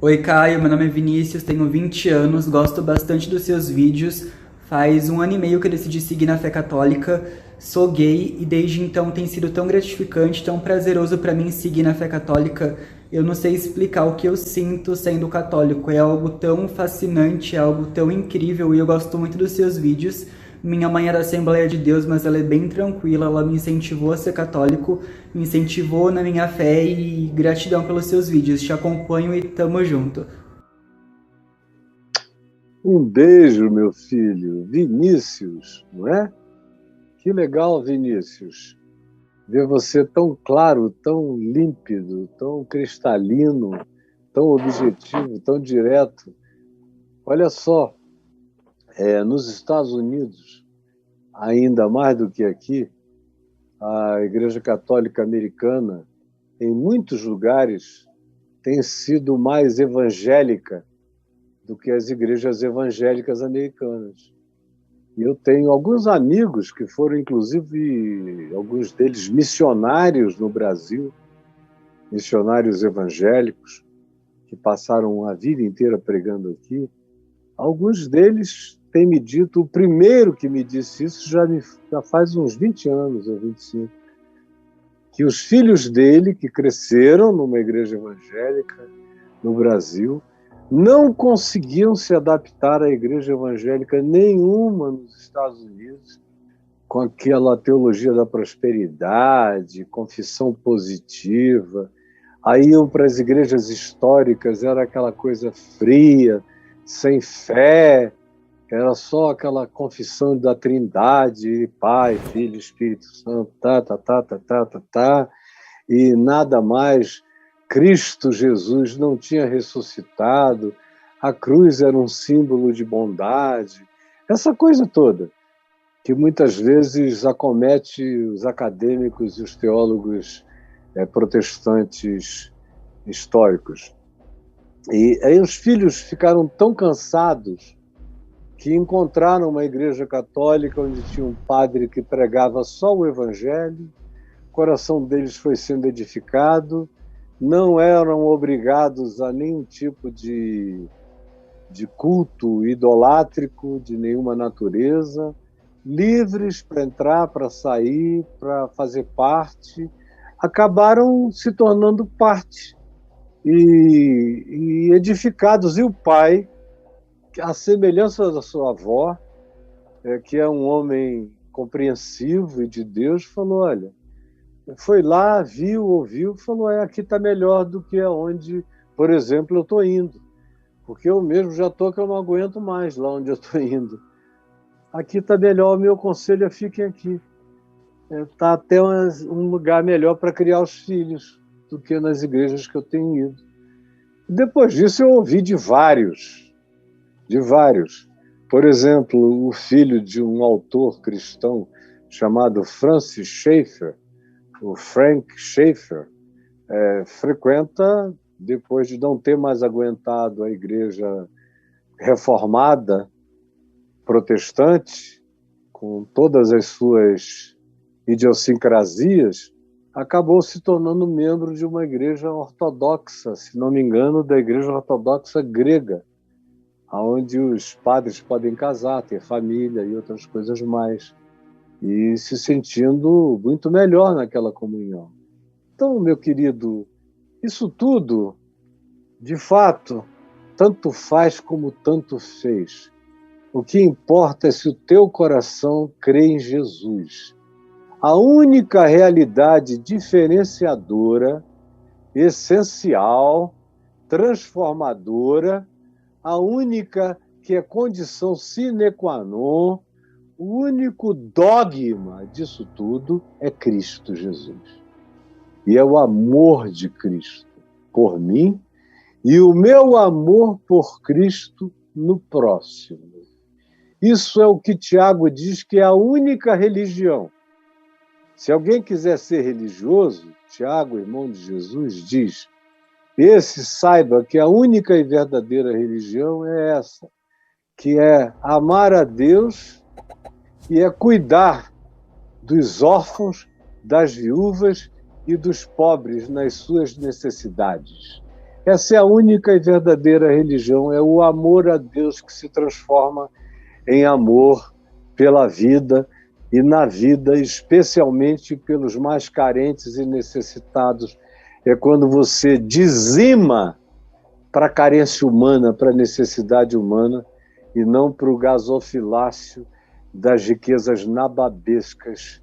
Oi, Caio, meu nome é Vinícius, tenho 20 anos, gosto bastante dos seus vídeos. Faz um ano e meio que eu decidi seguir na fé católica, sou gay e desde então tem sido tão gratificante, tão prazeroso para mim seguir na fé católica. Eu não sei explicar o que eu sinto sendo católico, é algo tão fascinante, é algo tão incrível e eu gosto muito dos seus vídeos. Minha mãe é da Assembleia de Deus, mas ela é bem tranquila, ela me incentivou a ser católico, me incentivou na minha fé e gratidão pelos seus vídeos. Te acompanho e tamo junto. Um beijo, meu filho. Vinícius, não é? Que legal, Vinícius. Ver você tão claro, tão límpido, tão cristalino, tão objetivo, tão direto. Olha só, nos Estados Unidos, ainda mais do que aqui, a Igreja Católica Americana, em muitos lugares, tem sido mais evangélica do que as igrejas evangélicas americanas. E eu tenho alguns amigos que foram, inclusive, alguns deles missionários no Brasil, missionários evangélicos, que passaram a vida inteira pregando aqui. Alguns deles têm me dito, o primeiro que me disse isso já faz uns 20 anos, ou 25, que os filhos dele, que cresceram numa igreja evangélica no Brasil, não conseguiam se adaptar à igreja evangélica nenhuma nos Estados Unidos, com aquela teologia da prosperidade, confissão positiva. Aí iam para as igrejas históricas, era aquela coisa fria, sem fé, era só aquela confissão da Trindade, Pai, Filho, Espírito Santo, e nada mais. Cristo Jesus não tinha ressuscitado, a cruz era um símbolo de bondade, essa coisa toda, que muitas vezes acomete os acadêmicos e os teólogos protestantes históricos. E aí os filhos ficaram tão cansados que encontraram uma igreja católica onde tinha um padre que pregava só o evangelho, o coração deles foi sendo edificado, não eram obrigados a nenhum tipo de culto idolátrico de nenhuma natureza, livres para entrar, para sair, para fazer parte, acabaram se tornando parte e edificados. E o pai, à semelhança da sua avó, que é um homem compreensivo e de Deus, falou, olha, foi lá, viu, ouviu, falou, aqui está melhor do que aonde, por exemplo, eu estou indo. Porque eu mesmo já estou que eu não aguento mais lá onde eu estou indo. Aqui está melhor, o meu conselho é fiquem aqui. Está até um lugar melhor para criar os filhos do que nas igrejas que eu tenho ido. Depois disso eu ouvi de vários. Por exemplo, o filho de um autor cristão chamado Francis Schaeffer, o Frank Schaeffer, frequenta, depois de não ter mais aguentado a igreja reformada, protestante, com todas as suas idiosincrasias, acabou se tornando membro de uma igreja ortodoxa, se não me engano, da igreja ortodoxa grega, onde os padres podem casar, ter família e outras coisas mais, e se sentindo muito melhor naquela comunhão. Então, meu querido, isso tudo, de fato, tanto faz como tanto fez. O que importa é se o teu coração crê em Jesus. A única realidade diferenciadora, essencial, transformadora, a única que é condição sine qua non, o único dogma disso tudo é Cristo Jesus. E é o amor de Cristo por mim e o meu amor por Cristo no próximo. Isso é o que Tiago diz que é a única religião. Se alguém quiser ser religioso, Tiago, irmão de Jesus, diz: esse saiba que a única e verdadeira religião é essa, que é amar a Deus e é cuidar dos órfãos, das viúvas e dos pobres nas suas necessidades. Essa é a única e verdadeira religião, é o amor a Deus que se transforma em amor pela vida e na vida, especialmente pelos mais carentes e necessitados. É quando você dizima para a carência humana, para a necessidade humana, e não para o gasofilácio das riquezas nababescas,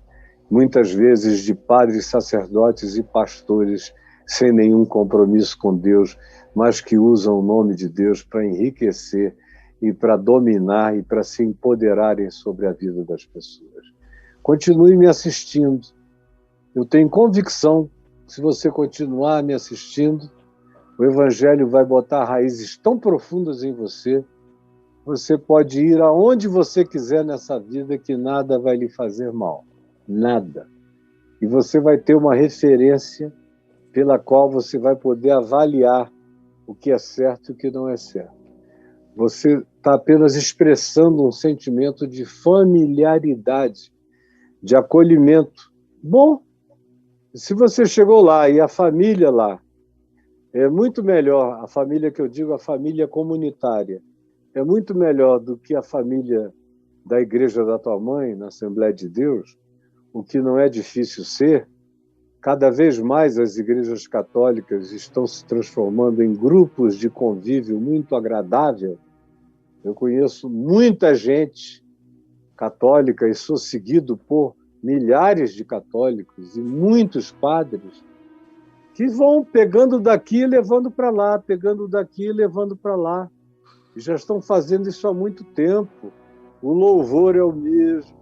muitas vezes de padres, sacerdotes e pastores, sem nenhum compromisso com Deus, mas que usam o nome de Deus para enriquecer e para dominar e para se empoderarem sobre a vida das pessoas. Continue me assistindo. Eu tenho convicção, se você continuar me assistindo, o Evangelho vai botar raízes tão profundas em você, você pode ir aonde você quiser nessa vida que nada vai lhe fazer mal. Nada. E você vai ter uma referência pela qual você vai poder avaliar o que é certo e o que não é certo. Você está apenas expressando um sentimento de familiaridade, de acolhimento. Bom, se você chegou lá e a família lá é muito melhor, a família que eu digo, a família comunitária, é muito melhor do que a família da igreja da tua mãe, na Assembleia de Deus, o que não é difícil ser. Cada vez mais as igrejas católicas estão se transformando em grupos de convívio muito agradável. Eu conheço muita gente católica e sou seguido por milhares de católicos e muitos padres que vão pegando daqui e levando para lá, pegando daqui e levando para lá. E já estão fazendo isso há muito tempo. O louvor é o mesmo,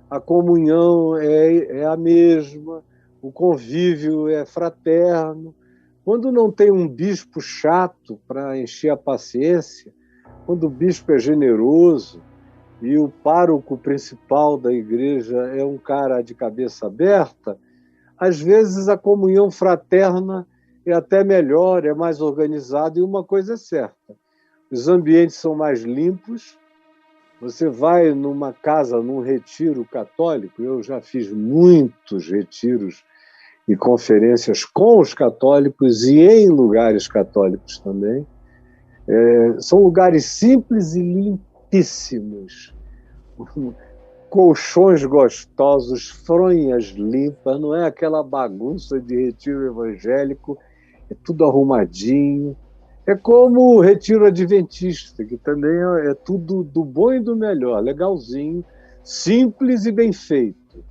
a comunhão é a mesma, o convívio é fraterno. Quando não tem um bispo chato para encher a paciência, quando o bispo é generoso e o pároco principal da igreja é um cara de cabeça aberta, às vezes a comunhão fraterna é até melhor, é mais organizada, e uma coisa é certa: os ambientes são mais limpos. Você vai numa casa, num retiro católico, eu já fiz muitos retiros e conferências com os católicos e em lugares católicos também. São lugares simples e limpíssimos, colchões gostosos, fronhas limpas, não é aquela bagunça de retiro evangélico, é tudo arrumadinho. É como o retiro adventista, que também é tudo do bom e do melhor, legalzinho, simples e bem feito.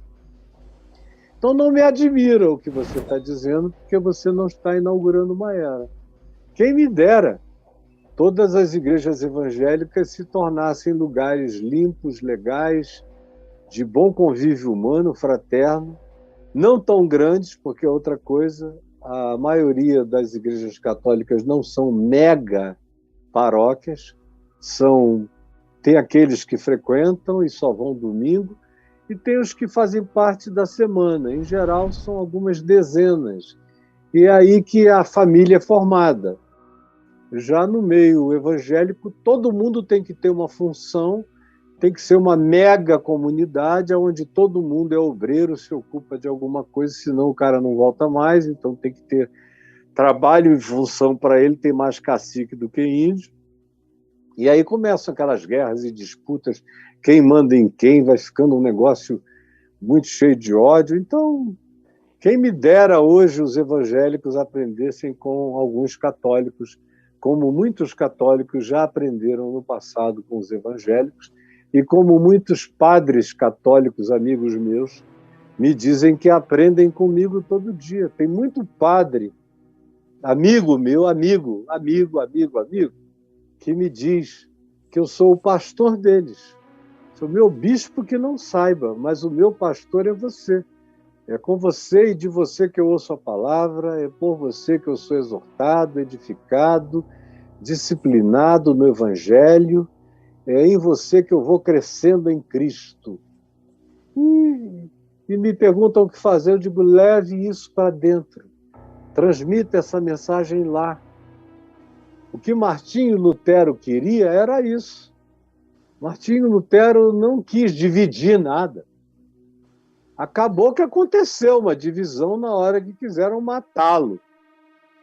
Então não me admira o que você está dizendo, porque você não está inaugurando uma era. Quem me dera todas as igrejas evangélicas se tornassem lugares limpos, legais, de bom convívio humano, fraterno, não tão grandes, porque é outra coisa. A maioria das igrejas católicas não são mega paróquias, tem aqueles que frequentam e só vão domingo, e tem os que fazem parte da semana. Em geral, são algumas dezenas. E é aí que a família é formada. Já no meio evangélico, todo mundo tem que ter uma função, tem que ser uma mega comunidade onde todo mundo é obreiro, se ocupa de alguma coisa, senão o cara não volta mais, então tem que ter trabalho e função para ele, tem mais cacique do que índio. E aí começam aquelas guerras e disputas, quem manda em quem, vai ficando um negócio muito cheio de ódio. Então, quem me dera hoje os evangélicos aprendessem com alguns católicos, como muitos católicos já aprenderam no passado com os evangélicos, e como muitos padres católicos, amigos meus, me dizem que aprendem comigo todo dia. Tem muito padre, amigo meu, amigo, que me diz que eu sou o pastor deles. Sou meu bispo que não saiba, mas o meu pastor é você. É com você e de você que eu ouço a palavra, é por você que eu sou exortado, edificado, disciplinado no Evangelho, é em você que eu vou crescendo em Cristo. E me perguntam o que fazer, eu digo, leve isso para dentro. Transmita essa mensagem lá. O que Martinho Lutero queria era isso. Martinho Lutero não quis dividir nada. Acabou que aconteceu uma divisão na hora que quiseram matá-lo.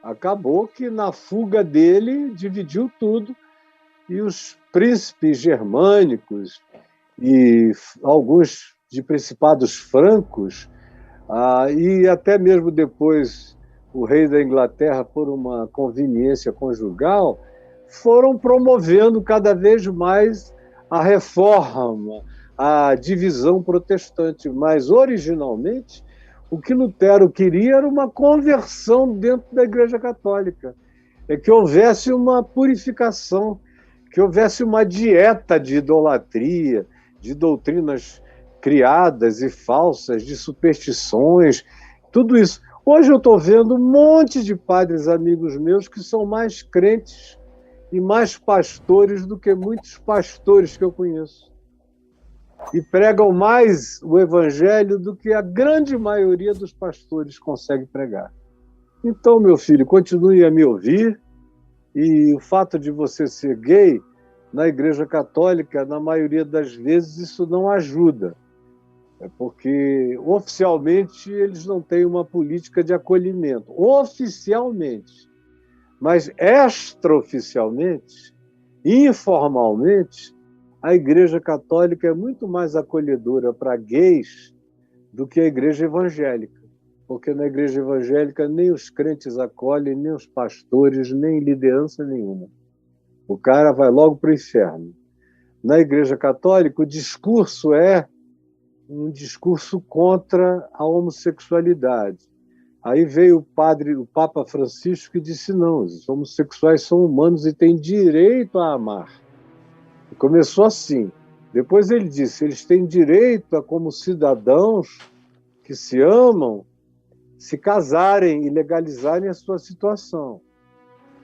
Acabou que, na fuga dele, dividiu tudo, e os príncipes germânicos e alguns de principados francos, e até mesmo depois o rei da Inglaterra, por uma conveniência conjugal, foram promovendo cada vez mais a reforma, a divisão protestante. Mas, originalmente, o que Lutero queria era uma conversão dentro da Igreja Católica, é que houvesse uma purificação, que houvesse uma dieta de idolatria, de doutrinas criadas e falsas, de superstições, tudo isso. Hoje eu estou vendo um monte de padres amigos meus que são mais crentes e mais pastores do que muitos pastores que eu conheço. E pregam mais o evangelho do que a grande maioria dos pastores consegue pregar. Então, meu filho, continue a me ouvir, e o fato de você ser gay, na Igreja Católica, na maioria das vezes, isso não ajuda. É porque, oficialmente, eles não têm uma política de acolhimento. Oficialmente. Mas, extraoficialmente, informalmente, a Igreja Católica é muito mais acolhedora para gays do que a Igreja Evangélica. Porque na Igreja Evangélica nem os crentes acolhem, nem os pastores, nem liderança nenhuma. O cara vai logo para o inferno. Na Igreja Católica, o discurso é um discurso contra a homossexualidade. Aí veio o Papa Francisco, e disse: não, os homossexuais são humanos e têm direito a amar. E começou assim. Depois ele disse: eles têm direito a, como cidadãos que se amam, se casarem e legalizarem a sua situação.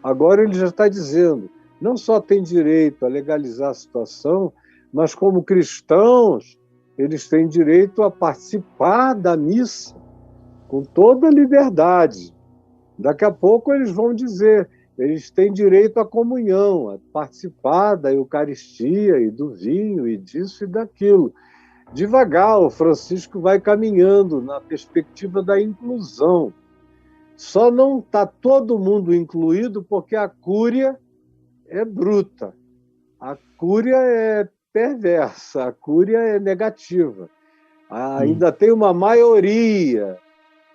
Agora ele já está dizendo: não só tem direito a legalizar a situação, mas como cristãos, eles têm direito a participar da missa com toda a liberdade. Daqui a pouco eles vão dizer: eles têm direito à comunhão, a participar da Eucaristia e do vinho e disso e daquilo. Devagar, o Francisco vai caminhando na perspectiva da inclusão. Só não está todo mundo incluído porque a cúria é bruta, a cúria é perversa, a cúria é negativa. Ainda tem uma maioria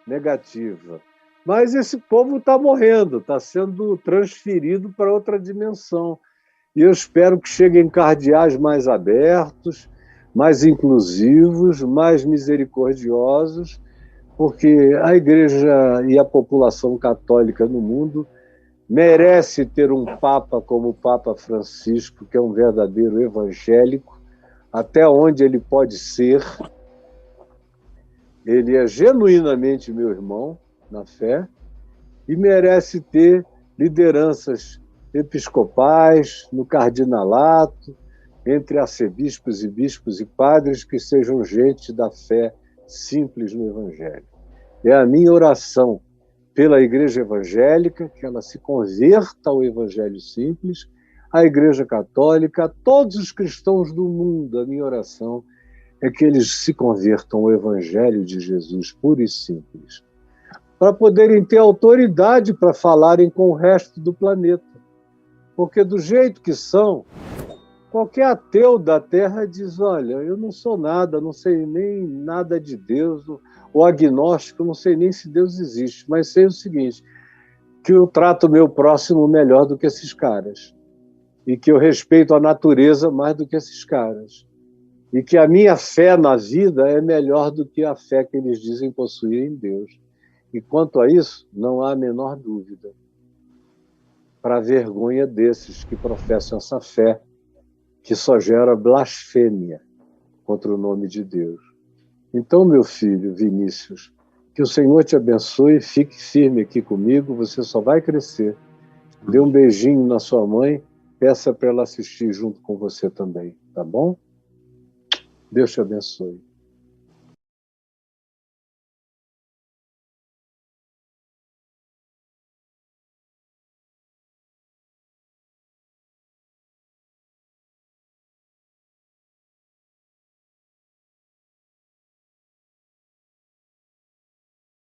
negativa. Mas esse povo está morrendo, está sendo transferido para outra dimensão. E eu espero que cheguem cardeais mais abertos, mais inclusivos, mais misericordiosos, porque a Igreja e a população católica no mundo merece ter um Papa como o Papa Francisco, que é um verdadeiro evangélico, até onde ele pode ser. Ele é genuinamente meu irmão na fé e merece ter lideranças episcopais, no cardinalato, entre arcebispos e bispos e padres que sejam gente da fé simples no Evangelho. É a minha oração pela Igreja Evangélica, que ela se converta ao Evangelho simples, a Igreja Católica, a todos os cristãos do mundo. A minha oração é que eles se convertam ao Evangelho de Jesus puro e simples, para poderem ter autoridade para falarem com o resto do planeta. Porque do jeito que são, qualquer ateu da Terra diz: olha, eu não sou nada, não sei nem nada de Deus, ou agnóstico, não sei nem se Deus existe, mas sei o seguinte, que eu trato o meu próximo melhor do que esses caras, e que eu respeito a natureza mais do que esses caras, e que a minha fé na vida é melhor do que a fé que eles dizem possuir em Deus. E quanto a isso, não há a menor dúvida. Para a vergonha desses que professam essa fé, que só gera blasfêmia contra o nome de Deus. Então, meu filho Vinícius, que o Senhor te abençoe, fique firme aqui comigo, você só vai crescer. Dê um beijinho na sua mãe, peça para ela assistir junto com você também, tá bom? Deus te abençoe.